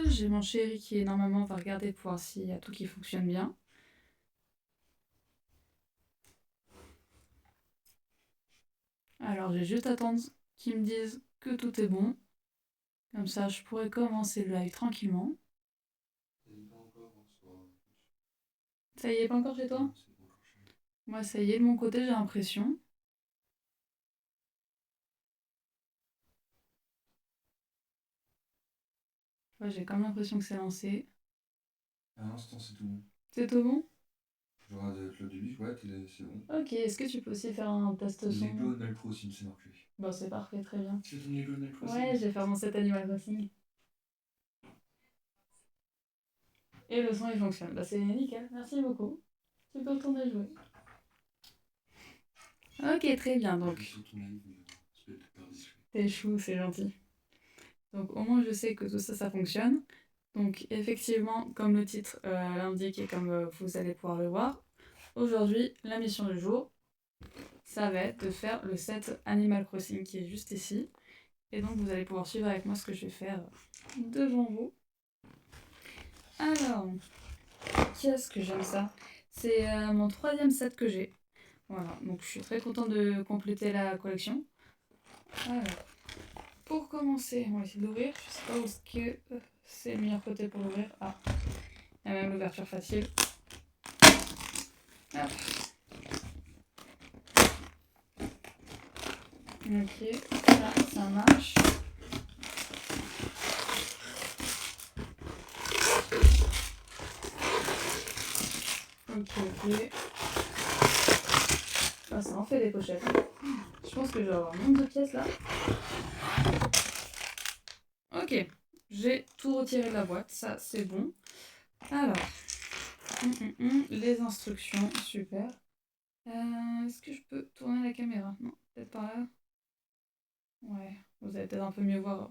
J'ai mon chéri qui normalement va regarder pour voir s'il y a tout qui fonctionne bien. Alors j'ai juste à attendre qu'ils me disent que tout est bon. Comme ça je pourrais commencer le live tranquillement. Ça y est, pas encore chez toi? Moi ça y est de mon côté, j'ai l'impression. Ouais, j'ai comme l'impression que c'est lancé. À l'instant, c'est tout bon. C'est tout bon? Je regarde le début, ouais, c'est bon. Ok, est-ce que tu peux aussi faire un test son? Lego Animal Crossing, c'est marqué. Bon, c'est parfait, très bien. Tu fais ton Lego Animal Crossing? Ouais, je vais faire mon set Animal Crossing. Et le son il fonctionne. Bah c'est nickel, merci beaucoup. Tu peux retourner jouer. Ok, très bien, donc. Sur ton live, c'est pas discret. T'es chou, c'est gentil. Donc au moins je sais que tout ça, ça fonctionne. Donc effectivement, comme le titre l'indique et comme vous allez pouvoir le voir, aujourd'hui, la mission du jour, ça va être de faire le set Animal Crossing qui est juste ici. Et donc vous allez pouvoir suivre avec moi ce que je vais faire devant vous. Alors, qu'est-ce que j'aime ça? C'est mon 3e set que j'ai. Voilà, donc je suis très contente de compléter la collection. Alors, pour commencer, on va essayer d'ouvrir. Je sais pas où est-ce que c'est le meilleur côté pour ouvrir. Ah, il y a même l'ouverture facile. Hop. Ok, ça marche. Ok. Ah, ça en fait des pochettes. Je pense que je vais avoir un nombre de pièces là. Ok, j'ai tout retiré de la boîte, ça c'est bon. Alors, les instructions, super. Est-ce que je peux tourner la caméra? Non, peut-être par là. Ouais, vous allez peut-être un peu mieux voir.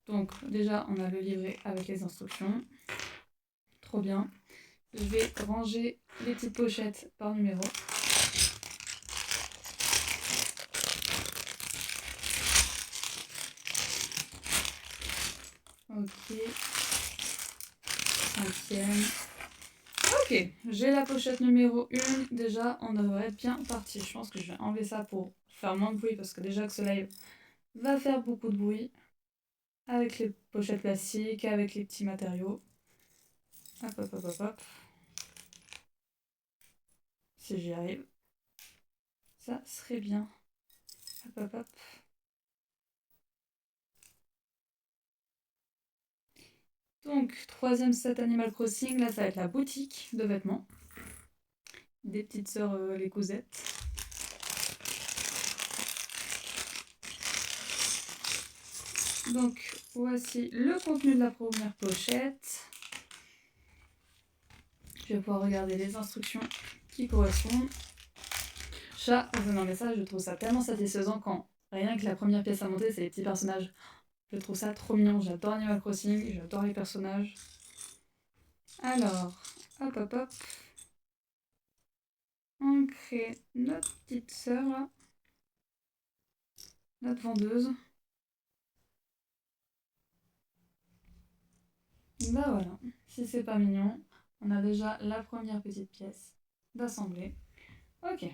Donc déjà, on a le livret avec les instructions. Trop bien. Je vais ranger les petites pochettes par numéro. Ok. 5e. Ok, j'ai la pochette numéro 1. Déjà, on devrait être bien parti. Je pense que je vais enlever ça pour faire moins de bruit parce que déjà que ce live va faire beaucoup de bruit. Avec les pochettes plastiques, avec les petits matériaux. Hop, hop, hop, hop, hop. Si j'y arrive. Ça serait bien. Hop, hop, hop. Donc, 3e set Animal Crossing. Là, ça va être la boutique de vêtements. Des petites sœurs les cousettes. Donc, voici le contenu de la première pochette. Je vais pouvoir regarder les instructions qui correspondent. Chat, non mais ça, je trouve ça tellement satisfaisant quand rien que la première pièce à monter, c'est les petits personnages. Je trouve ça trop mignon. J'adore Animal Crossing, j'adore les personnages. Alors, hop, hop, hop. On crée notre petite sœur là. Notre vendeuse. Bah voilà, si c'est pas mignon, on a déjà la première petite pièce d'assemblée. Ok.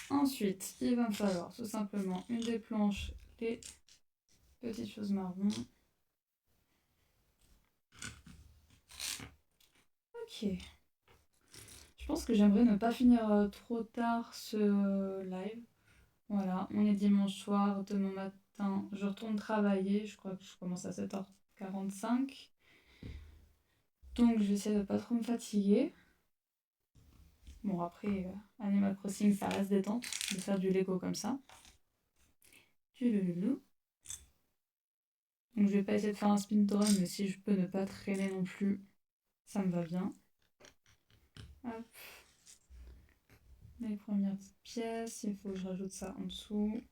Ensuite, il va me falloir tout simplement une des planches, les petites choses marron. Ok. Je pense que j'aimerais ne pas finir trop tard ce live. Voilà, on est dimanche soir, demain matin, je retourne travailler. Je crois que je commence à 7h45. Donc je vais essayer de pas trop me fatiguer. Bon après, Animal Crossing ça reste détente de faire du Lego comme ça. Donc je vais pas essayer de faire un spin run, mais si je peux ne pas traîner non plus, ça me va bien. Hop. Les premières petites pièces, il faut que je rajoute ça en dessous.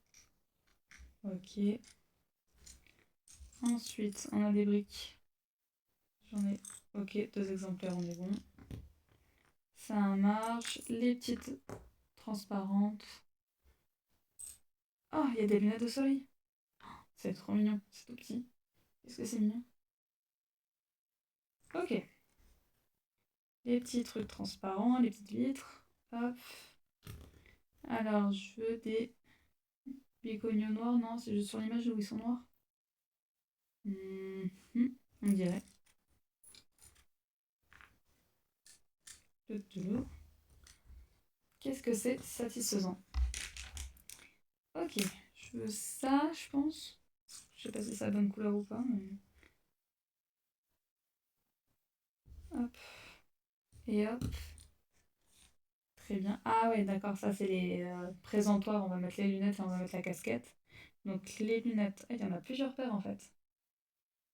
Ok. Ensuite, on a des briques. J'en ai. Ok, 2 exemplaires, on est bon. Ça marche. Les petites transparentes. Oh, il y a des lunettes de soleil. C'est trop mignon, c'est tout petit. Qu'est-ce que c'est mignon. Ok. Les petits trucs transparents, les petites vitres. Hop. Alors, je veux des bigognos noirs. Non, c'est juste sur l'image où ils sont noirs. On dirait. Qu'est-ce que c'est satisfaisant? Ok, je veux ça, je pense. Je sais pas si c'est la bonne couleur ou pas, mais... Hop. Et hop. Très bien. Ah ouais, d'accord, ça c'est les présentoirs. On va mettre les lunettes et on va mettre la casquette. Donc les lunettes. Il y en a plusieurs paires en fait.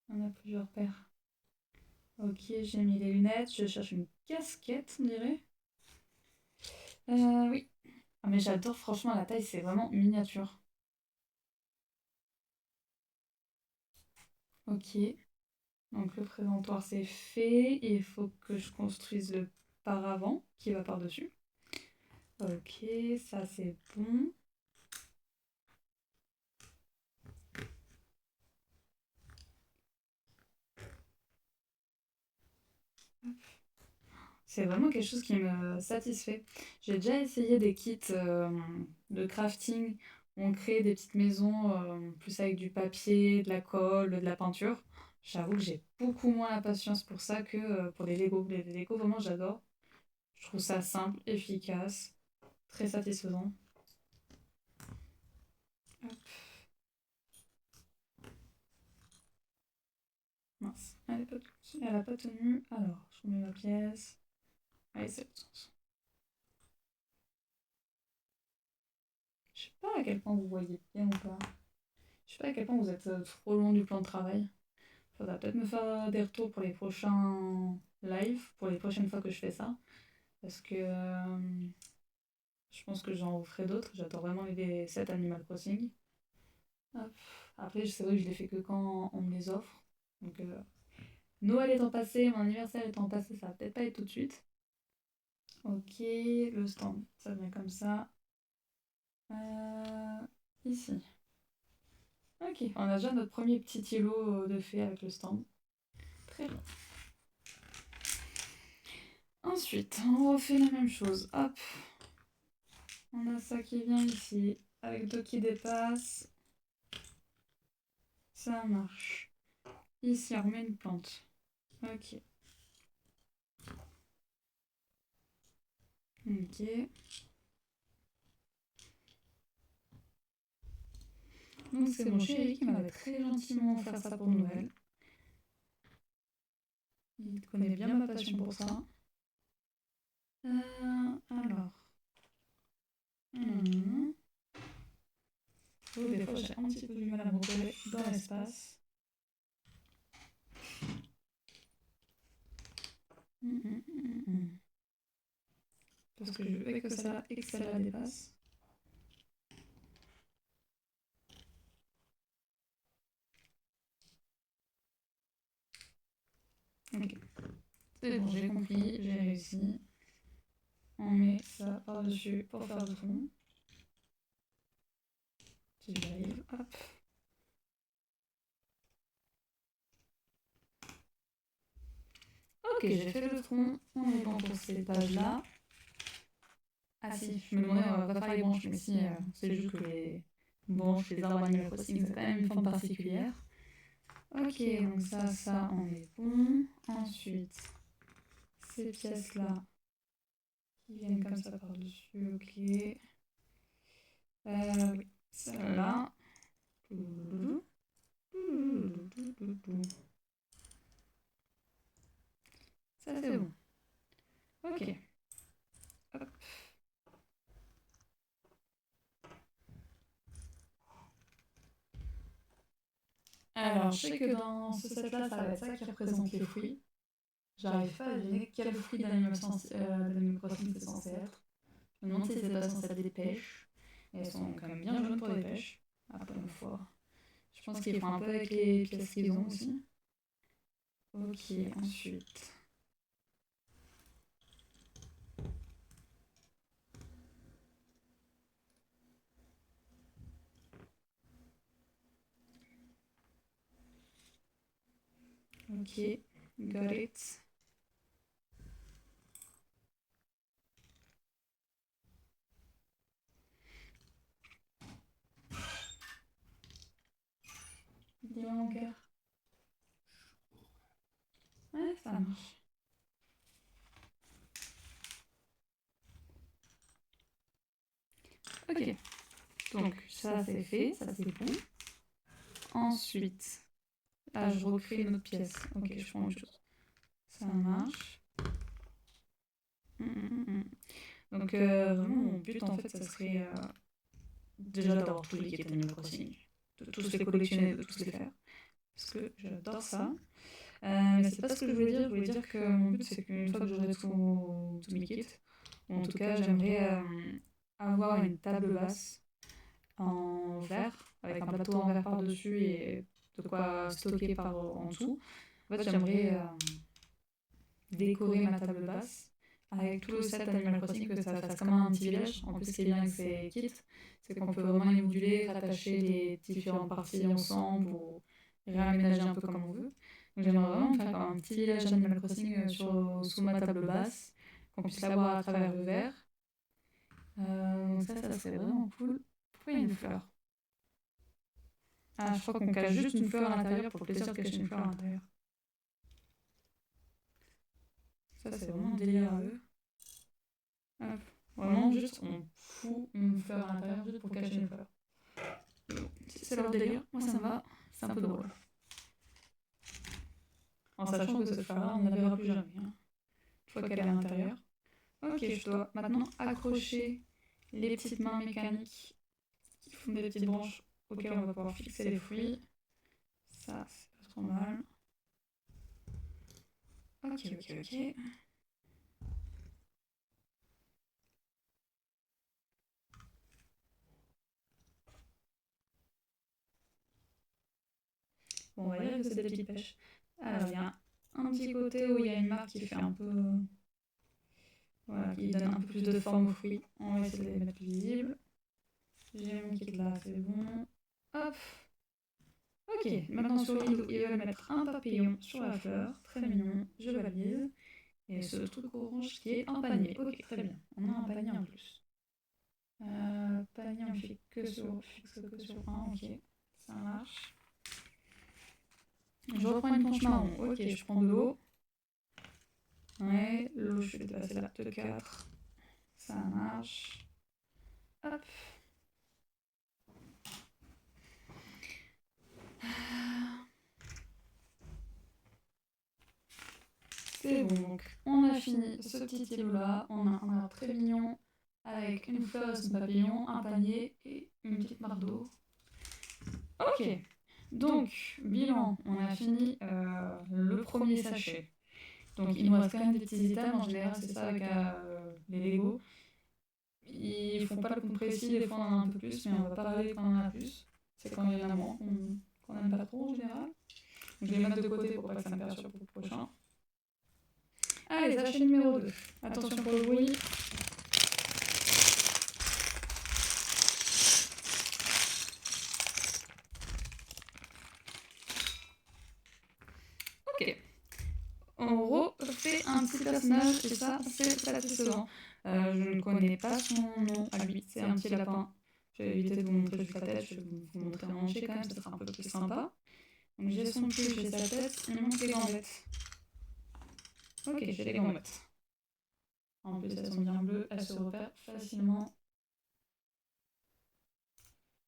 Il y en a plusieurs paires. Ok, j'ai mis les lunettes. Je cherche une casquette, on dirait. Oui. Ah, mais j'adore, franchement, la taille, c'est vraiment miniature. Ok. Donc le présentoir, c'est fait. Il faut que je construise le paravent qui va par-dessus. Ok, ça c'est bon. C'est vraiment quelque chose qui me satisfait. J'ai déjà essayé des kits de crafting où on crée des petites maisons plus avec du papier, de la colle, de la peinture. J'avoue que j'ai beaucoup moins la patience pour ça que pour les Lego. Les Lego, vraiment, j'adore. Je trouve ça simple, efficace, très satisfaisant. Hop. Mince, elle a pas tenu. Alors, je remets ma pièce. Allez, c'est le sens. Je sais pas à quel point vous voyez bien ou pas. Je sais pas à quel point vous êtes trop loin du plan de travail. Faudra peut-être me faire des retours pour les prochains lives, pour les prochaines fois que je fais ça. Parce que je pense que j'en ferai d'autres. J'adore vraiment les sets Animal Crossing. Hop. Après, c'est vrai que je les fais que quand on me les offre. Donc, Noël étant passé, mon anniversaire étant passé, ça va peut-être pas être tout de suite. Ok, le stand, ça vient comme ça. Ici. Ok, on a déjà notre premier petit îlot de fée avec le stand. Très bien. Ensuite, on refait la même chose. Hop. On a ça qui vient ici, avec deux qui dépassent. Ça marche. Ici, on remet une plante. Ok. Ok. Donc c'est mon chéri qui m'avait très gentiment offert ça pour Noël. Il connaît bien ma passion pour ça. Alors. Oh, des fois j'ai un petit peu du mal à me repérer dans l'espace. Parce que je veux que celle-là et que celle-là dépasse. Ok. C'est bon, j'ai compris, j'ai réussi. On met ça par-dessus pour faire le fond. Si j'arrive, hop. Ok, j'ai fait le tronc. On est bon pour cette page-là. Ah si, je me demandais, on va pas faire les branches, mais si, c'est juste que les branches, les arbres Animal Crossing, c'est quand même une forme particulière. Ok, donc ça, on est bon. Ensuite, ces pièces-là qui viennent comme ça par-dessus, ok. Oui, celle-là. Ça, c'est bon. Ok. Hop. Alors, je sais que dans ce set-là, ça va être ça qui représente les fruits. J'arrive pas à deviner quel fruit d'Animal Crossing c'est censé être. Je me demande si c'est pas censé être des pêches. Et elles sont quand même bien jaunes pour des pêches. Après une fois. Je pense qu'ils font un peu avec les pièces qu'ils ont aussi. Ok, ensuite. Ok, got it. Dis-moi mon cœur. Ouais, ça marche. Ok, donc ça c'est fait, ça c'est bon. Ensuite, là je recrée une autre pièce. Ok, je prends autre chose. Ça marche. Donc vraiment mon but en fait ça serait déjà d'avoir tous les quêtes Animal Crossing, de tous les collectionner, de tous les faire. Parce que j'adore ça. Mais c'est pas ce que je voulais dire. Je voulais dire que mon but, c'est qu'une fois que j'aurai tous mes kits, ou en tout cas, j'aimerais avoir une table basse en verre, avec un plateau en verre par-dessus et de quoi stocker par en dessous. En fait, j'aimerais décorer ma table basse avec tout le set Animal Crossing, que ça fasse comme un petit village. En plus, ce qui est bien avec ces kits, c'est qu'on peut vraiment les moduler, rattacher les différentes parties ensemble ou réaménager un peu comme on veut. Donc j'aimerais vraiment faire comme un petit village Animal Crossing sous ma table basse, qu'on puisse la voir à travers le verre. Donc ça serait vraiment cool. Pourquoi il y a une fleur? Ah, je crois qu'on cache juste une fleur à l'intérieur pour le plaisir de cacher une fleur à l'intérieur. Ça, c'est vraiment délire à eux. Hop. Vraiment, juste, on fout une fleur à l'intérieur juste pour cacher une fleur. C'est leur délire, moi ça me va, c'est un peu drôle. En sachant que cette fleur-là, on ne la verra plus jamais, hein, une fois qu'elle est à l'intérieur. Ok, je dois maintenant accrocher les petites mains mécaniques qui font des petites branches auxquelles on va pouvoir fixer les fruits. Ça, c'est pas trop mal. Ok. Bon, on va dire que c'est des petites pêches. Alors, il y a un petit côté où il y a une marque qui fait un peu... Voilà, qui donne un peu plus de forme aux fruits. On va essayer de les mettre visibles. J'ai mon kit là, c'est bon. Hop. Ok, maintenant sur l'île, ils veulent mettre un papillon sur la fleur. Très mignon, je valide. Et ce truc orange qui est un panier. Ok, très bien. On a un panier en plus. Panier, on fixe que sur un. Ok, ça marche. Je reprends une planche marron. Ok, je prends de l'eau. Ouais, l'eau, je vais passer là de 4. Ça marche. Hop. C'est bon, donc on a fini ce petit îlot là. On a un arbre très mignon avec une fleur et son papillon, un panier et une petite mare d'eau. Ok, donc bilan, on a fini le premier sachet. Donc il nous reste quand même des petits items, en général c'est ça avec les Lego. Ils font pas le compte précis, des fois on en a un peu plus, mais on va pas parler quand on en a plus. C'est quand il y en a moins qu'on n'aime pas trop en général. Donc je vais les mettre de côté pour pas que ça me perturbe pour le prochain. Allez, sachet numéro 2. Attention pour le bruit. Ok. On refait un petit personnage et ça, c'est satisfaisant. Je ne connais pas son nom à lui, c'est un petit lapin. Je vais éviter de vous montrer juste la tête, je vais vous montrer en entier quand même, ça sera un peu plus sympa. Donc j'ai son cul, j'ai sa tête, il manque les gambettes. Ok, j'ai les gambettes. En plus, elles sont bien bleues, elles se repèrent facilement.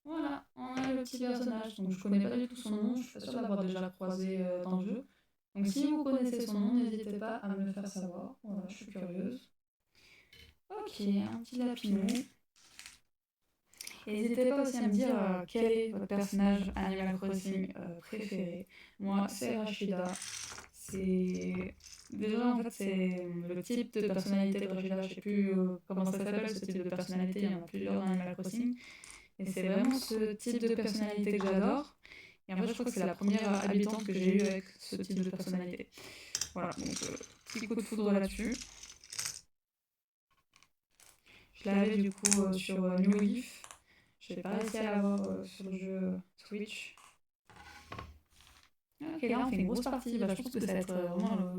Voilà, on a le petit personnage. Donc je connais pas du tout son nom, je suis pas sûre d'avoir déjà croisé dans le jeu. Donc si vous connaissez son nom, n'hésitez pas à me le faire savoir. Voilà, je suis curieuse. Ok, un petit lapinou. Et n'hésitez pas aussi à me dire quel est votre personnage Animal Crossing préféré. Moi, c'est Rashida. C'est... Déjà, en fait, c'est le type de personnalité de Rashida. Je sais plus comment ça s'appelle, ce type de personnalité. Il y en a plusieurs dans Animal Crossing. Et c'est vraiment ce type de personnalité que j'adore. Et en fait, je crois que c'est la première habitante que j'ai eue avec ce type de personnalité. Voilà, donc petit coup de foudre là-dessus. Je l'avais du coup sur New Leaf. Je n'ai pas réussi à l'avoir sur le jeu Switch. Ok, là on fait une grosse partie. Bah, je pense que ça va être vraiment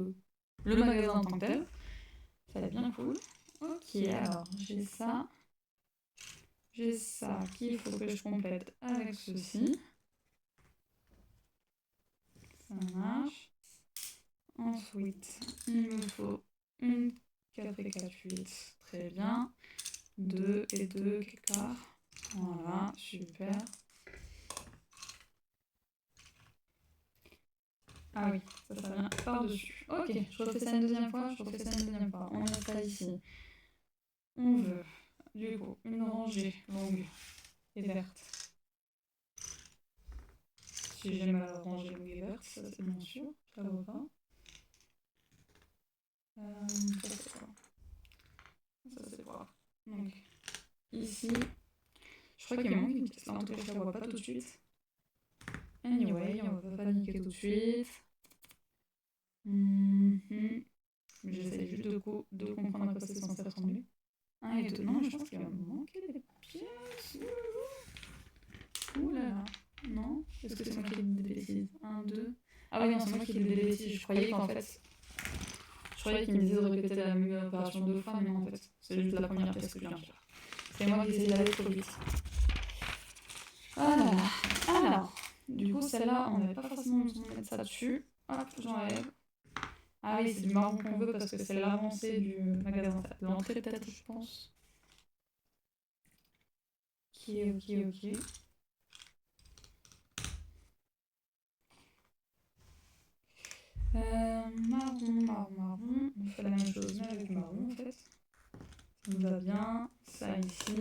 le magasin en tant que tel. Ça va être bien cool. Ok, alors j'ai ça. J'ai ça qu'il faut que je complète avec ceci. Ça marche. Ensuite, il me faut une 4 et 4, 8. Très bien. 2 et 2 quelque part. Voilà, super. Ah oui, ça vient par-dessus. Ok, je refais ça une deuxième fois, je refais ça une deuxième fois. On met ça ici. On veut, du coup, une rangée longue et verte. Si j'aime la rangée longue et verte, ça c'est bien sûr, ça vaut pas. Ça c'est quoi? Ça c'est quoi? Donc, ici, je crois qu'il me manque une pièce. Là en tout cas, je la vois pas tout de suite. Anyway, on va pas paniquer tout de suite. J'essaie juste de comprendre à quoi c'est censé ressembler. Ah, et non, je pense qu'il va me manquer des pièces. Ouh là là. Non? Est-ce que c'est moi qui ai dit des bêtises? 1, 2. Ah oui, non, c'est moi qui ai dit des bêtises. Je croyais qu'en fait. Je croyais qu'il me disait de répéter la même opération 2 fois, mais non, en fait, c'est juste la première pièce que je viens de faire. C'est moi qui essaie d'aller trop vite. Ah là là. Alors, du coup, celle-là, on n'avait pas forcément besoin de mettre ça dessus. Hop, j'enlève. Ah oui, c'est du marron qu'on veut parce que c'est l'avancée du magasin. De l'entrée, peut-être, je pense. Ok. Marron. On fait la même chose, mais avec marron, en fait. Ça me va bien. Ça ici.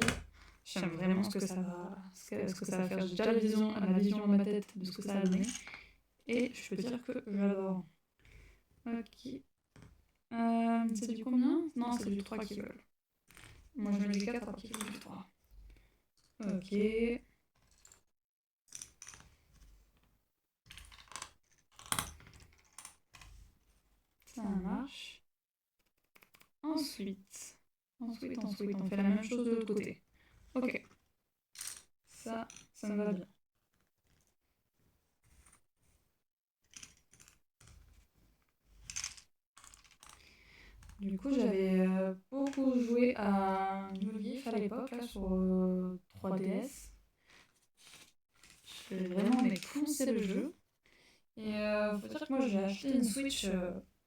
J'aime vraiment ce que ça va, ce que ça va faire. J'ai déjà la vision dans ma tête de ce que ça va donner. Et je peux dire que j'adore. Ok. C'est du combien? Non, c'est du 3 qui veulent. Moi je mets du 4 après qu'ils veulent du 3. Ok. Ça marche. Ensuite, on fait la même chose de l'autre côté. Ok. Ça me va bien. Du coup, j'avais beaucoup joué à New Leaf à l'époque, là, sur 3DS. J'ai vraiment poncé le jeu. Et faut dire que moi, j'ai acheté une Switch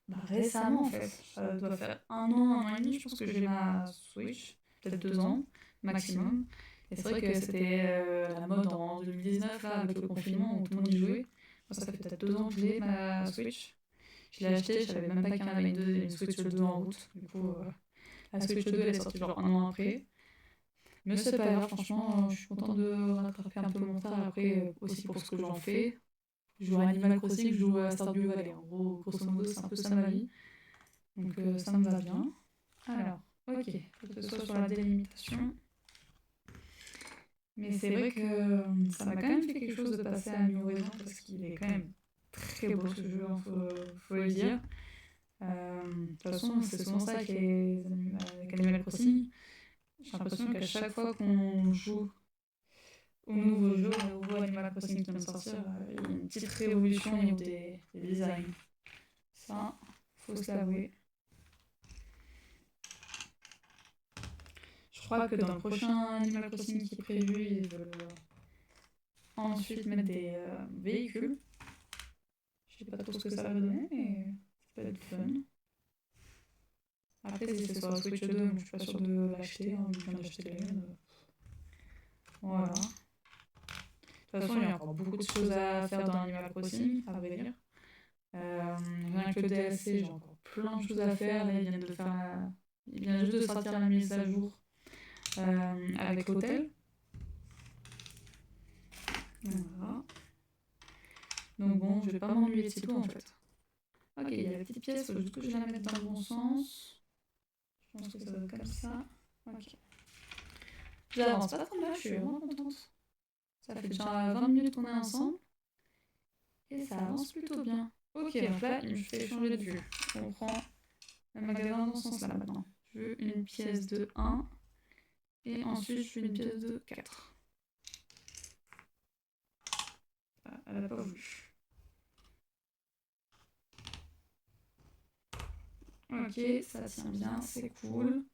récemment, en fait. Ça doit faire un an et demi, je pense que j'ai ma Switch. Peut-être 2 ans, maximum. Et c'est vrai que c'était la mode en 2019, là, avec le confinement, où tout le monde y jouait. Moi, ça fait peut-être 2 ans que j'ai ma Switch. Je l'ai achetée, je savais même pas qu'il y en avait une Switch 2 en route. Du coup, la Switch 2, elle est sortie genre un an après. Mais c'est pas grave, franchement, je suis contente de rattraper un peu mon retard après, aussi pour ce que j'en fais. Je joue à Animal Crossing, je joue à Stardew Valley. En gros, grosso modo, c'est un peu ça ma vie. Donc ça me va bien. Alors, ok, faut que ce soit sur la délimitation. Mais c'est vrai que ça m'a quand même fait quelque chose de passer à New Horizons parce qu'il est quand même très beau ce jeu, hein, faut le dire. De toute façon, c'est souvent ça avec Animal Crossing. J'ai l'impression qu'à chaque fois qu'on joue au nouveau jeu, au nouveau Animal Crossing qui vient de sortir, il y a une petite révolution au niveau des designs. Ça, faut se l'avouer. Je crois que dans le prochain Animal Crossing qui est prévu, ils veulent ensuite mettre des véhicules. Je sais pas trop ce que ça va donner, mais ça peut être fun. Après, si c'est sur la Switch 2, moi, je suis pas sûre de l'acheter, hein, vu que je viens d'acheter la mienne. Voilà. De toute façon, il y a encore beaucoup de choses à faire dans Animal Crossing, à vrai dire. Rien que le DLC, j'ai encore plein de choses à faire. Là, ils viennent juste de sortir la mise à jour avec l'hôtel. Voilà. Donc bon, je vais pas m'ennuyer de tout en fait. Ok, il y a la petite pièce, faut juste que je la mette dans le bon sens. Je pense que ça va être comme ça. Ok. J'avance pas trop mal, je suis vraiment contente. Ça fait déjà 20 minutes qu'on est ensemble. Et ça avance plutôt bien. Ok, donc là, il me fait changer de vue. On prend le magasin dans ce sens-là maintenant. Je veux une pièce de 1. Et ensuite, je veux une pièce de 4. Elle n'a pas voulu. Ok, ça tient bien, c'est cool.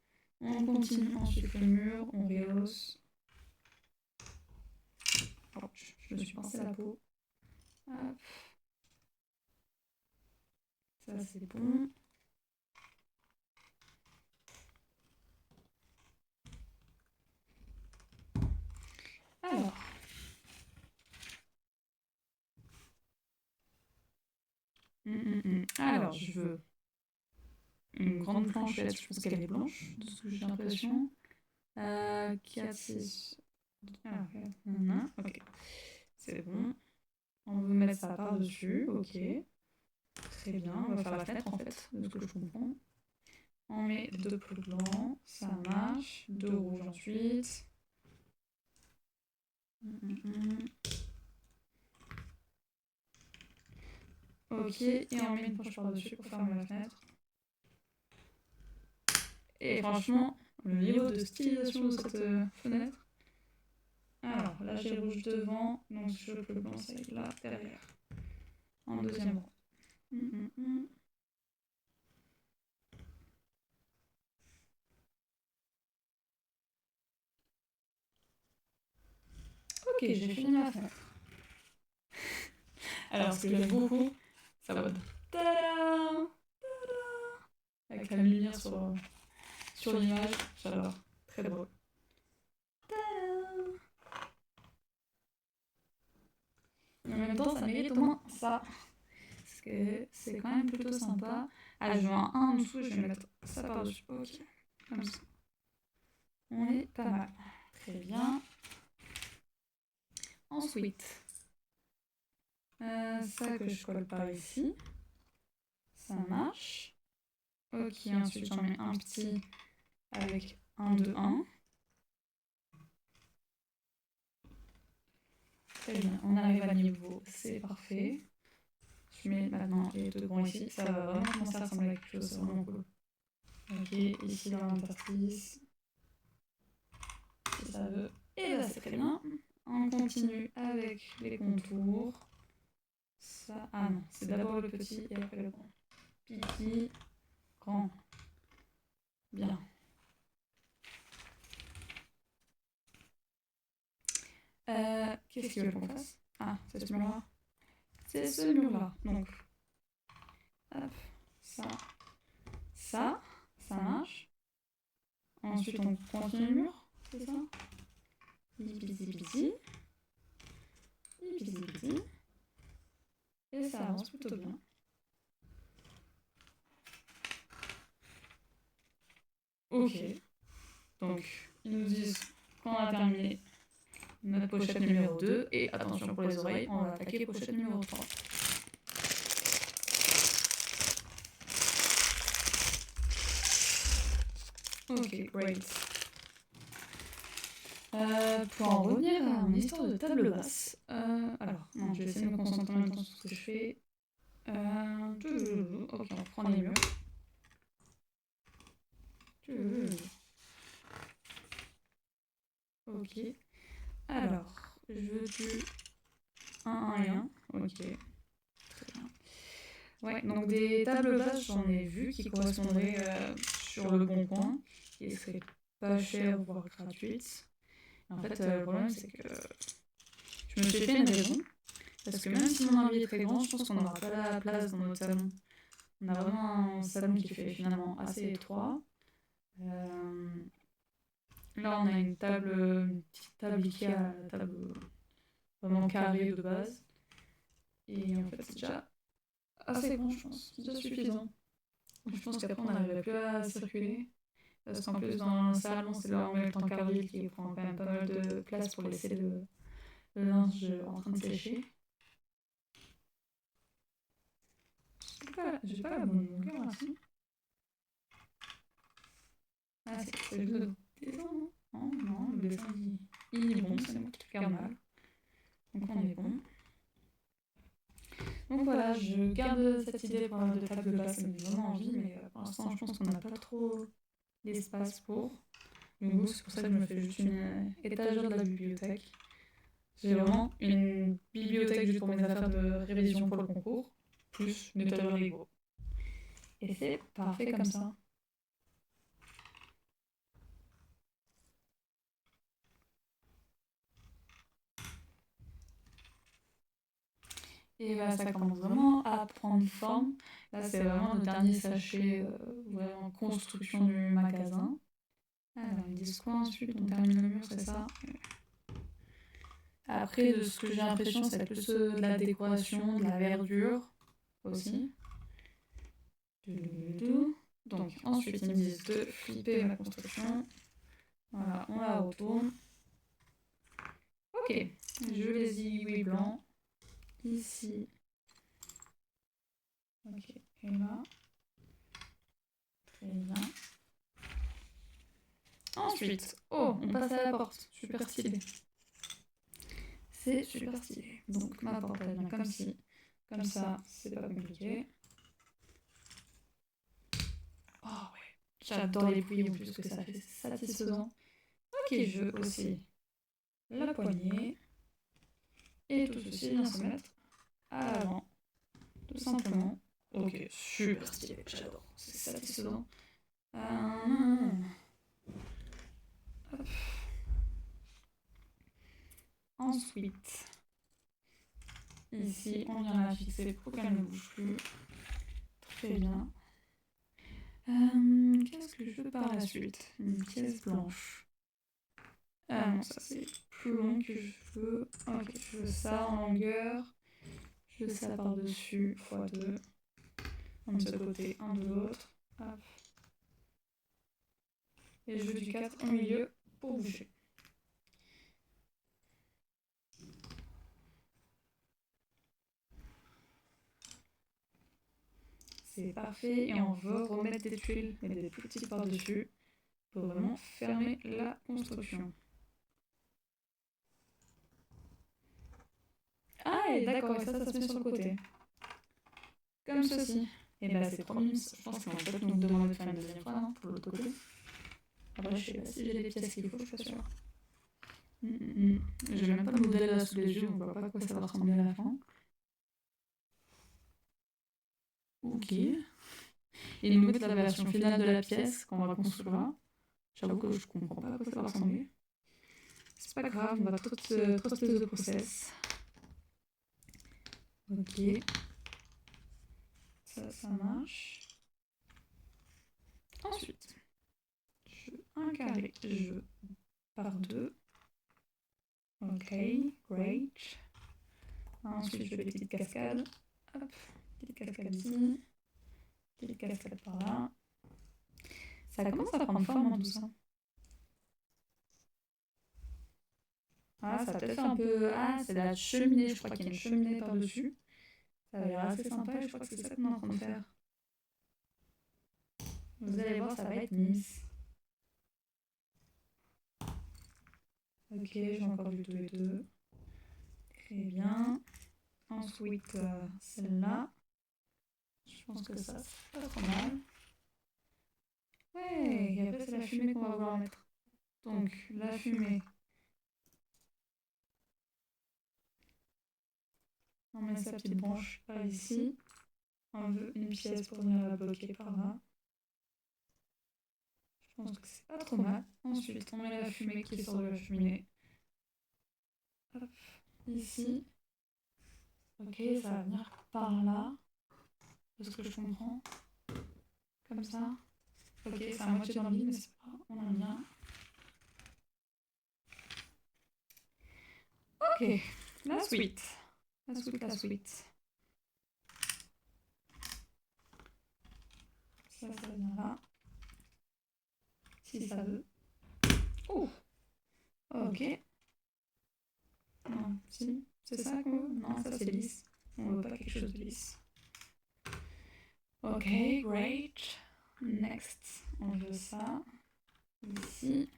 On continue ensuite le mur, on rehausse. Oh, je me suis pincé la peau. Hop. Ça c'est bon. Alors. Alors, je veux une grande planchette, je pense qu'elle est blanche, de ce que j'ai l'impression. 4, 6. Ah, ok. C'est bon. On veut mettre ça par-dessus, ok. Très bien, on va faire la fenêtre en fait, de ce que je comprends. On met 2 plus blancs, ça marche. 2 rouges ensuite. Ok, et on met une poche par-dessus pour fermer la fenêtre. Et franchement, le niveau de stylisation de cette fenêtre. Alors là j'ai le rouge devant, donc je peux le blanc c'est là derrière. En deuxième rang. Ok, j'ai fini ma fenêtre. Alors ce que j'aime beaucoup, ça va tada, avec la lumière sur l'image, j'adore, très drôle. Et en même temps, ça mérite au moins ça. Parce que c'est quand même plutôt sympa. Ah, je veux un 1 en dessous et je vais mettre ça par-dessus. Ok, comme ça. On est pas mal. Très bien. Ensuite, ça que je colle par ici. Ça marche. Ok, ensuite j'en mets un petit avec 1, 2, 1. Très bien, on arrive à niveau, c'est parfait. Je mets maintenant les 2 grands ici, ça va vraiment commencer à ressembler à quelque chose, c'est vraiment cool. Ok, ici dans l'interstice, si ça veut, et là c'est très bien. On continue avec les contours. Ça, ah non, c'est d'abord le petit et après le grand. Petit, grand. Bien. Qu'est-ce qu'il veut qu'on fasse? Ah, c'est ce mur-là. C'est ce mur-là. Donc, hop, ça marche. Ensuite, on continue le mur, c'est ça? Ipiti. Et ça avance plutôt bien. Ok. Donc, ils nous disent qu'on a terminé notre pochette numéro 2. Et attention pour les oreilles, on va attaquer pochette numéro 3. Ok, great. Pour en revenir à mon histoire de table basse, alors, non, je vais essayer de me concentrer en même temps sur ce que je fais. Ok, on prend les murs. Ok. Alors, je veux du 1, 1 et 1. Ok. Très bien. Ouais, donc des tables basses, j'en ai vu qui correspondraient sur le bon coin, qui seraient pas chères, voire gratuites. En fait, le problème, c'est que je me suis fait une raison. Parce que même si mon envie est très grand, je pense qu'on n'aura pas la place dans notre salon. On a vraiment un salon qui fait finalement assez étroit. Là, on a une petite table Ikea, la table vraiment carrée de base. Et en fait, c'est déjà assez grand, je pense. C'est déjà suffisant. Je pense qu'après, on n'arriverait plus à circuler. Parce qu'en plus, dans le salon, c'est là où on met le tankerville qui prend quand même pas mal de place pour laisser le linge en train de sécher. J'ai pas la bonne longueur là, si. Ah, c'est le dessin, non? Non, le dessin, il est bon, c'est moi qui regarde mal. Donc on est bon. Donc voilà, je garde cette idée de table basse, ça me donne vraiment envie, mais pour l'instant, je pense qu'on n'a pas trop d'espace pour. Du coup, c'est pour ça que je me fais juste une étagère de la bibliothèque. J'ai vraiment une bibliothèque juste pour mes affaires de révision pour le concours, plus une étagère Lego. Et c'est parfait comme ça. Et voilà, ça commence vraiment à prendre forme. Là, c'est vraiment le dernier sachet, vraiment construction du magasin. Alors, ils disent quoi ensuite? On termine le mur, c'est ça? Après, de ce que j'ai l'impression, c'est plus de la décoration, de la verdure aussi. Donc, ensuite, ils me disent de flipper ma construction. Voilà, on la retourne. Ok, je les aiguilles blancs. Ici. Ok, et là. Très bien. Ensuite, oh, on passe à la porte. Super stylé. C'est super stylé. Donc, ma porte, elle vient comme ci. Comme ça, c'est pas compliqué. Oh ouais, j'adore les bruits en plus que ça fait, c'est satisfaisant. Ok, je veux aussi la poignée. Et tout ceci vient se mettre à l'avant. Tout simplement. Ok, super stylé, j'adore. C'est satisfaisant. Hop. Ensuite, ici, on vient la fixer pour qu'elle ne bouge plus. Très bien. Qu'est-ce que je veux par la suite? Une pièce blanche. Ah non, ça c'est plus long que je veux. Ok, je veux ça en longueur. Je veux ça par-dessus, x2. Un de ce côté, un de l'autre. Hop. Et je veux du 4 au milieu pour bouger. C'est parfait. Et on veut remettre des tuiles, mais des plus petites par-dessus, pour vraiment fermer la construction. Ah, et d'accord, et ça se met sur le côté. Comme ceci. Et bah c'est trop mignon. Je pense qu'ils vont peut-être nous demander de faire une deuxième fois, non? Pour l'autre côté. Après, je sais pas si j'ai les pièces qu'il faut, je suis pas sûre. J'ai même pas le modèle là sous les yeux, on voit pas à quoi ça va ressembler à la fin. Ok. Ils nous mettent la version finale de la pièce qu'on va construire. J'avoue que je comprends pas à quoi ça va ressembler. C'est pas grave, on va truster the process. Ok. Ça marche. Ensuite, je veux un carré, je veux par deux. Ok, great. Ensuite, je fais des petites cascades. Hop, petite cascade ici. Petite cascade par là. Ça commence à prendre forme, hein, tout ça. Ah, ça peut faire un peu... Ah, c'est la cheminée, je crois qu'il y a une cheminée par-dessus. Ça a l'air assez sympa et je crois que c'est ça qu'on est en train de faire. Vous allez voir, ça va être nice. Ok, j'ai encore du 2 et 2. Très bien. Ensuite, celle-là. Je pense que ça, c'est pas trop mal. Ouais, et après, c'est la fumée qu'on va vouloir mettre. Donc, la fumée. On met sa petite branche par ici. On veut une pièce pour venir la bloquer par là. Je pense que c'est pas trop mal. Ensuite, on met la fumée qui sort de la cheminée. Hop, ici. Ok, ça va venir par là. De ce que je comprends. Comme ça. Ok, c'est à moitié dans le vide, mais c'est pas grave, on aime bien. Ok, la suite. La suite. Ça vient là. Si ça veut. Oh, ok. Non, si, c'est ça qu'on veut? Non, ça c'est lisse. On veut pas quelque chose de lisse. Ok, great. Next, on veut ça. Ici,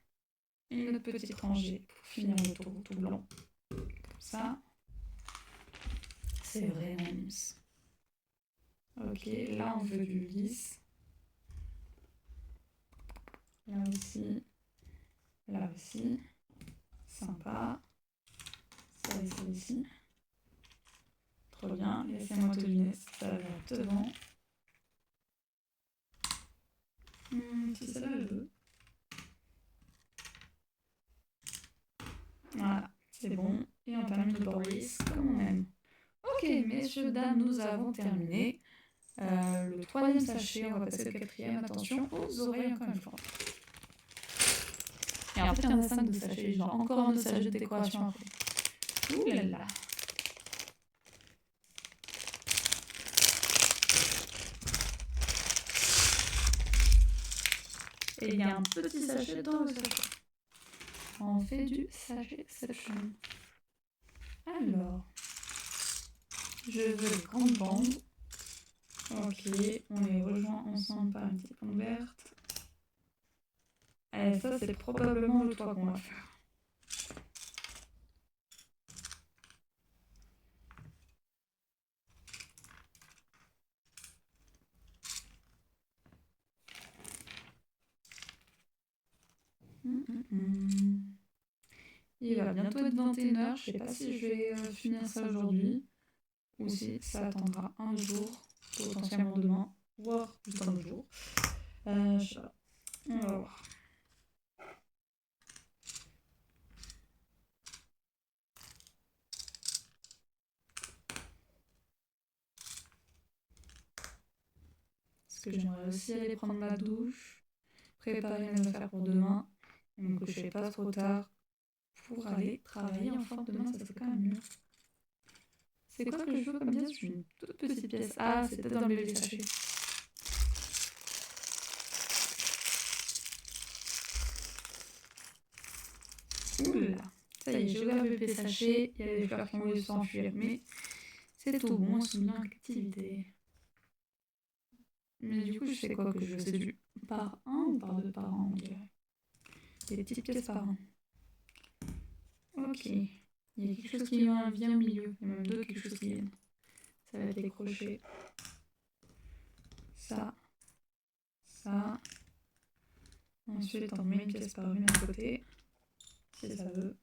une petite rangée pour finir le tour tout blanc. Comme ça. C'est vraiment lisse. Ok, là on veut du lisse. Là aussi. Là aussi. Sympa. Ça ici. Trop bien. Laissez-moi deviner si ça va devant. si celle-là elle veut. Voilà, c'est bon. Et on termine de Boris comme on aime. Ok, messieurs, dames, nous avons terminé. Le troisième sachet, on va passer au quatrième. Attention aux oreilles encore une fois. Et en fait, il y en a 5 de sachets, genre encore un autre sachet de décoration après. Ouh là là. Et il y a un petit sachet dans le sachet. On fait du sachetception. Alors, je veux les grandes bandes. Ok, on les rejoint ensemble par une petite bande verte. Et ça, c'est probablement le toit qu'on va faire. Il va bientôt être 21h. Je sais pas si je vais finir ça aujourd'hui ou si ça attendra un jour, potentiellement demain, voire juste un autre jour. Je sais pas. On va voir. Parce que j'aimerais aussi aller prendre ma douche, préparer mes affaires pour demain, et me coucher pas trop tard pour aller travailler en forme demain, ça fait quand même mieux. C'est quoi que je veux comme pièce? Une toute petite pièce. Ah, c'est peut-être dans le bébé sachet. Oula, ça y est, j'ai ouvert le bébé sachet, il y a des fleurs qui ont voulu s'enfuir, mais c'est tout bon, elles sont bien en activité. Mais du coup, je fais quoi que je veux? C'est du par un ou par deux par an, on dirait. Des petites pièces par an. Ok. Il y a quelque chose qui vient au milieu. Il y a même deux quelque chose qui viennent. Ça va être les crochets. Ça. Ça. Ensuite, on met une pièce par une à côté. Si ça veut.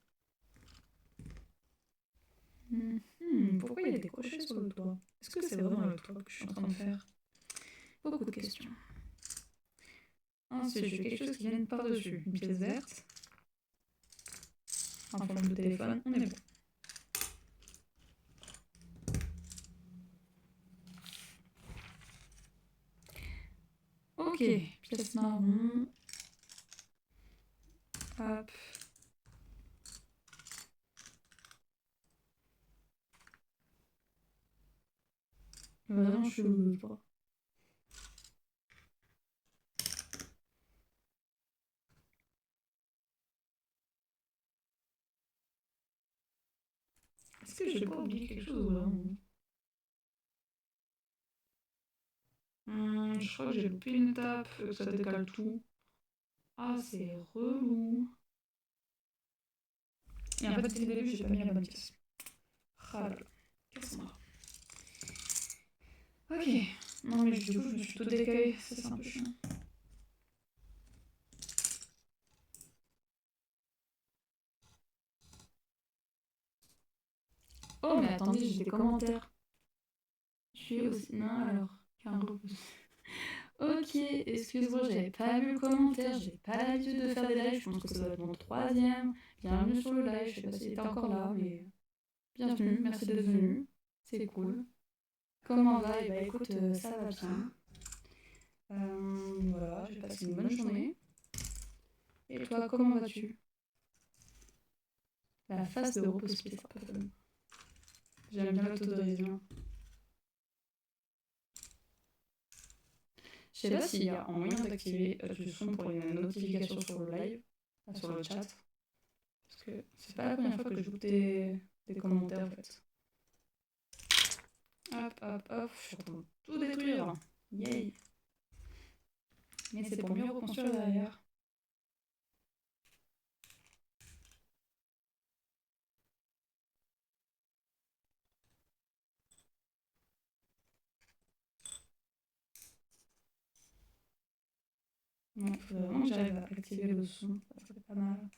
Pourquoi il y a des crochets sur le toit? Est-ce que c'est vraiment le toit que je suis en train de faire? Beaucoup de questions. Ensuite, je veux quelque chose qui vienne par-dessus. Une pièce verte. En forme de téléphone. On est bon. Ok, pièce marron. Hop. Vraiment chelou, je crois. Est-ce que j'ai pas oublié quelque chose vraiment? Je crois que j'ai loupé une étape, que ça décale tout. Ah, c'est relou. Et en fait, dès le début, j'ai pas mis la bonne pièce. Ah là là, qu'est-ce qu'on a? Ok. Non, mais du coup, je me suis tout décalé. Ça, c'est un peu chiant. Oh, mais attendez, j'ai des commentaires. Je suis aussi. Non, alors. Un repousse. Ok, excuse-moi, j'avais pas lu le commentaire. J'ai pas l'habitude de faire des lives. Je pense que ça doit être mon troisième. Bienvenue sur le live. Je sais pas s'il était encore là, mais. Bienvenue, merci d'être venu. C'est cool. Comment va? Eh bah écoute, ça va bien. Voilà, j'ai passé une bonne journée. Et toi, comment vas-tu? La phase de repose-pied, c'est un peu fun. J'aime bien l'autodérision. Je sais pas s'il y a un moyen d'activer du son pour une notification sur le live, sur le chat. Parce que c'est pas la première fois que je loupe des commentaires en fait. Hop, hop, hop, je suis en train de tout détruire. Yay! Mais c'est pour mieux reconstruire derrière. Ouais, il faut vraiment que j'arrive à activer le son, ça serait pas mal.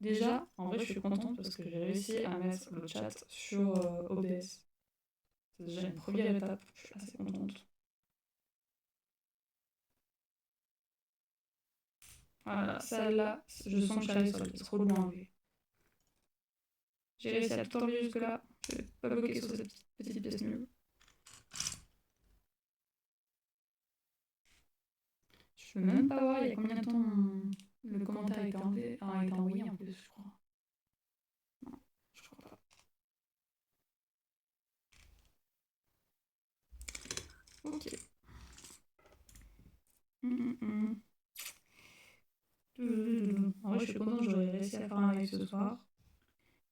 Déjà, en vrai, je suis contente parce que j'ai réussi à mettre le chat sur OBS. C'est déjà une première étape, je suis assez contente. Voilà, celle-là, je sens que j'arrive sur la pièce relou à enlever. J'ai réussi à tout enlever jusque-là, je vais pas bloquer sur cette petite pièce nulle. Je peux même pas voir il y a combien de temps le commentaire a été enlevé, a été envoyé en plus, je crois. Non, je crois pas. Ok. En vrai, je suis contente, j'aurais réussi à faire un live ce soir.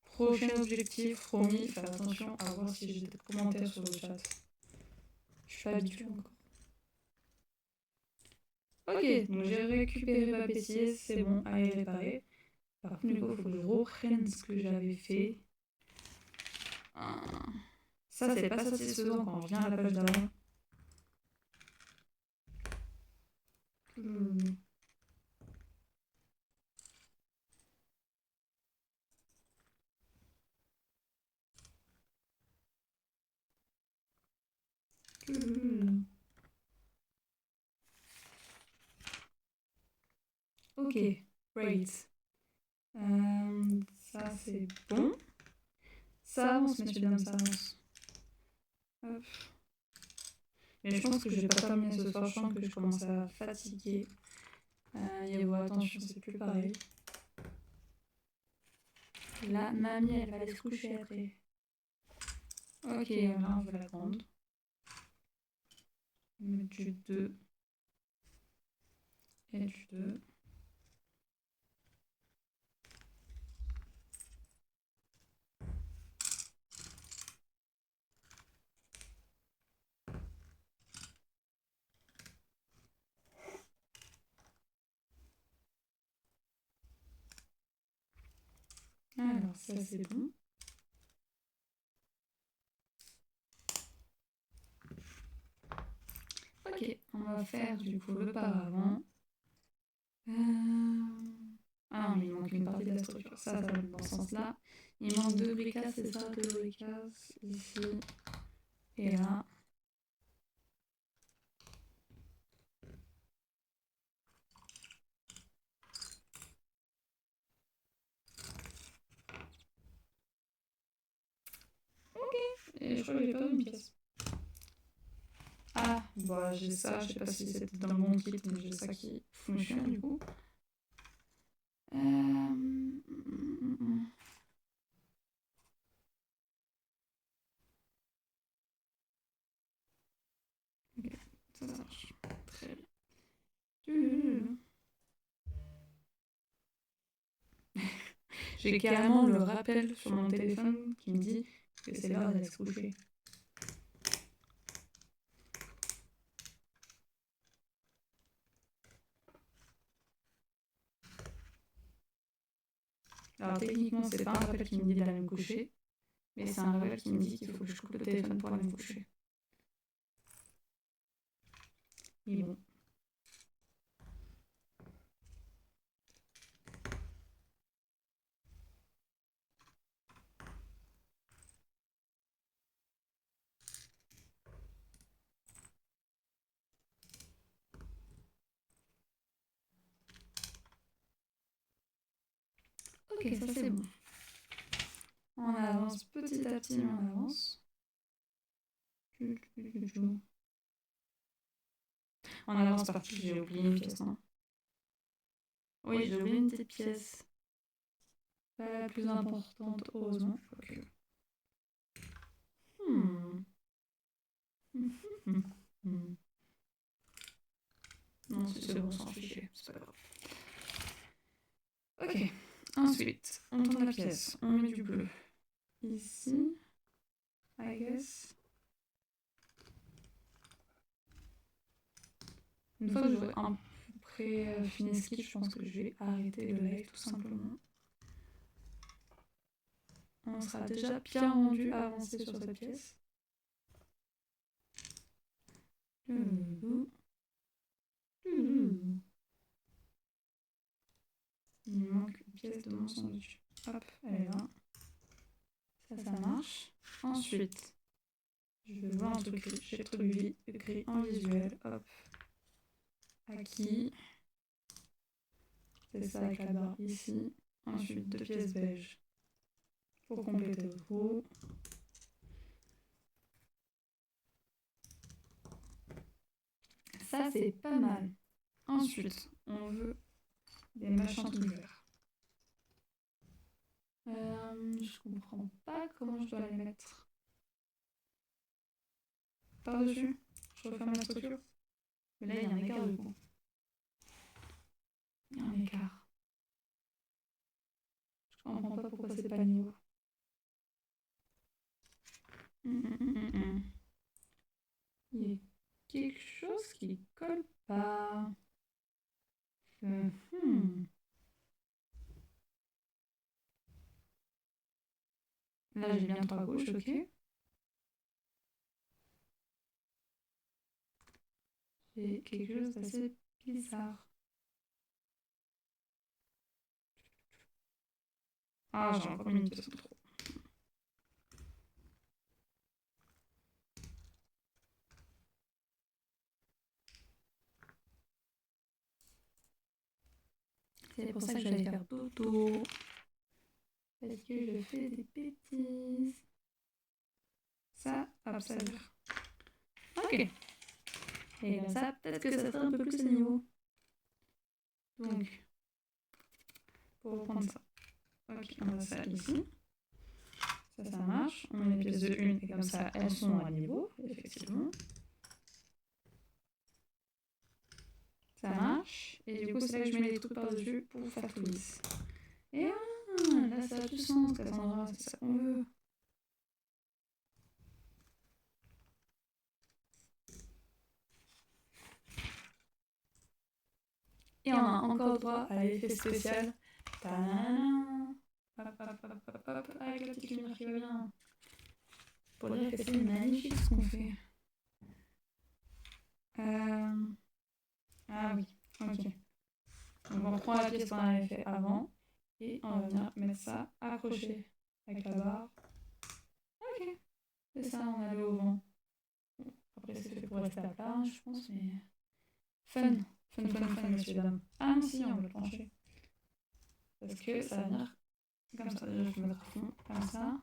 Prochain objectif, promis, faire attention à voir si j'ai des commentaires sur le chat. Je suis pas habituée encore. Ok, donc j'ai récupéré ma PC, c'est bon, à y réparer. Par contre, du coup, il faut que je reprenne ce que j'avais fait. Ça, c'est pas satisfaisant quand on revient à la page d'avant. Ok, great. Ça, c'est bon. Ça avance, messieurs, dames, ça avance. Hop. Mais je pense que je vais pas terminer ce soir, je sens que je commence à fatiguer. Niveau attention, c'est plus pareil. Là, mamie, elle va aller se coucher après. Ok, là, on va la prendre. On va mettre du 2. Et du 2. Alors, ça, c'est bon. Ok, on va faire du coup le paravent. Ah non, mais il manque une partie de la structure. Ça va dans ce sens-là. Il manque 2 bricasses, c'est ça, 2 bricasses ici et là. Ok, et je crois que j'ai perdu une pièce. Ah, bah j'ai ça, je sais pas si c'était dans le bon kit, mais j'ai ça qui fonctionne du coup. Ok, ça marche. Très bien. J'ai carrément le rappel sur mon téléphone qui me dit que c'est l'heure d'aller se coucher. Alors techniquement, c'est pas un rappel qui me dit d'aller me coucher, mais c'est un rappel qui me dit qu'il faut que je coupe le téléphone pour aller me coucher. Mais bon. Ok, ça c'est bon. On avance petit à petit, on avance. On avance par petit, j'ai oublié une pièce, non? Oui, j'ai oublié une petite pièce. Pas la plus importante, heureusement. Okay. Non, c'est bon, sans fichier, c'est pas grave. Ok, ensuite, on tourne la pièce, on met du bleu. Ici, I guess. Une fois que j'aurai à peu près fini ce kit, je pense que je vais arrêter le live tout simplement. On sera déjà bien rendu à avancer sur cette pièce. Il me manque une pièce de mon sandwich. Hop, elle est là. Ça marche. Ensuite, Je vais voir un truc chez le truc écrit en visuel. Hop. Acquis. C'est ça avec la barre ici. Ensuite, 2 pièces beige. Pour compléter le trou. Ça, c'est pas mal. Ensuite, on veut des machins tout verts. Je comprends pas comment je dois les mettre. Par-dessus, je referme la structure. Mais là, il y a un écart du coup. Il y a un écart. Je comprends pas pourquoi c'est pas niveau. Il y a quelque chose qui colle pas. Là, j'ai bien 3 gauches, ok. J'ai quelque chose d'assez bizarre. Ah, j'ai encore mis une pièce en trop. C'est pour ça que j'allais faire dodo. Parce que je fais des bêtises. Ça, hop, ça vire. Ok. Et comme ça, peut-être que ça sera un peu plus à niveau. Donc, pour reprendre ça. Ok, on a ça ici. Ça marche. On met les pièces de 1 et comme ça, elles sont à niveau, effectivement. Ça marche. Et du coup, c'est là que je mets les trucs par-dessus pour faire tout lisse. Et là, ça a du sens, Cassandra, c'est ça qu'on veut. Et on a encore droit à l'effet spécial. Tadam. Hop, hop, hop, hop, hop, avec la petite lumière qui va bien. Pour dire que c'est magnifique ce qu'on fait. Ah oui, ok. Donc on reprend la pièce qu'on avait fait avant et on va venir mettre ça accroché avec la barre. Ok, c'est ça, on a le au vent. Après c'est fait pour rester à plat, je pense, mais... Fun, messieurs, dames. Ah non, si, on veut le pencher. Parce que ça va venir comme ça. Déjà, je vais mettre à fond, comme ça.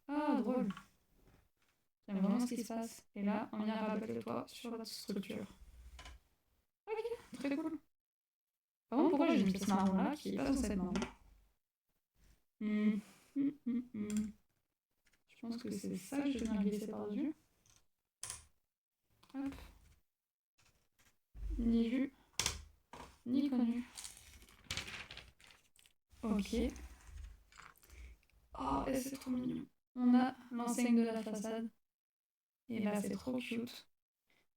Ah, drôle. J'aime vraiment ce qui se passe. Et là, on vient rabattre le toit sur votre structure. Ok, très cool. Par contre, pourquoi j'ai une pièce marron là qui est pas censée être marron? Je pense que c'est ça que je viens glisser par-dessus. Hop. Ni vu, ni connu. Ok. Oh, et c'est trop mignon. On a l'enseigne de la façade. Et là, c'est trop cute.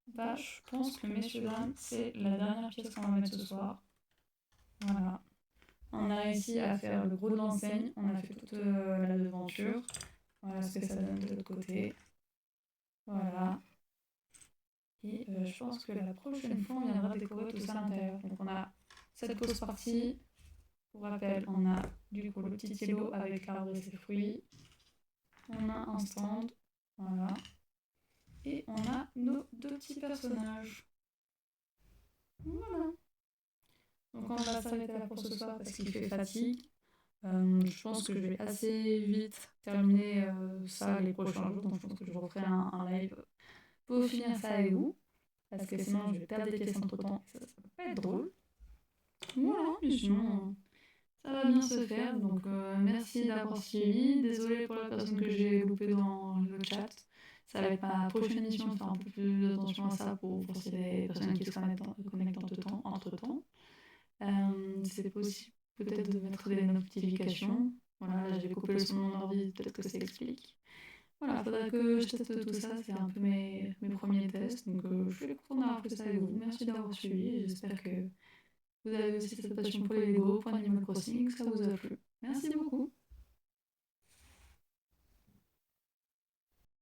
Bah, je pense que, messieurs, dames, c'est la dernière pièce qu'on va mettre ce soir. Voilà. On a réussi à faire le gros de l'enseigne. On a fait toute la devanture. Voilà ce que ça donne de l'autre côté. Voilà. Et je pense que la prochaine fois, on viendra décorer tout ça à l'intérieur. Donc on a cette pause partie. Pour rappel, on a du coup le petit îlot avec l'arbre et ses fruits. On a un stand. Voilà. Et on a nos 2 petits personnages. Voilà. Donc on va s'arrêter là pour ce soir parce qu'il fait fatigue. Je pense que je vais assez vite terminer ça les prochains jours. Donc je pense que je referai un live pour finir ça avec vous. Parce que sinon je vais perdre des pièces entre temps. Ça va pas être drôle. Voilà, mais sinon ça va bien se faire. Donc merci d'avoir suivi. Désolée pour la personne que j'ai loupée dans le chat. Ça va être ma prochaine émission, faire un peu plus d'attention à ça pour forcer les personnes qui se connectent entre temps. C'est possible peut-être de mettre des notifications. Voilà, là j'ai coupé le son de mon ordi, peut-être que ça explique. Voilà, faudrait que je teste tout ça, c'est un peu mes premiers tests, donc je vais content d'avoir fait ça avec vous. Merci d'avoir suivi, j'espère que vous avez aussi cette passion pour les Lego, pour Animal Crossing, que ça vous a plu. Merci beaucoup.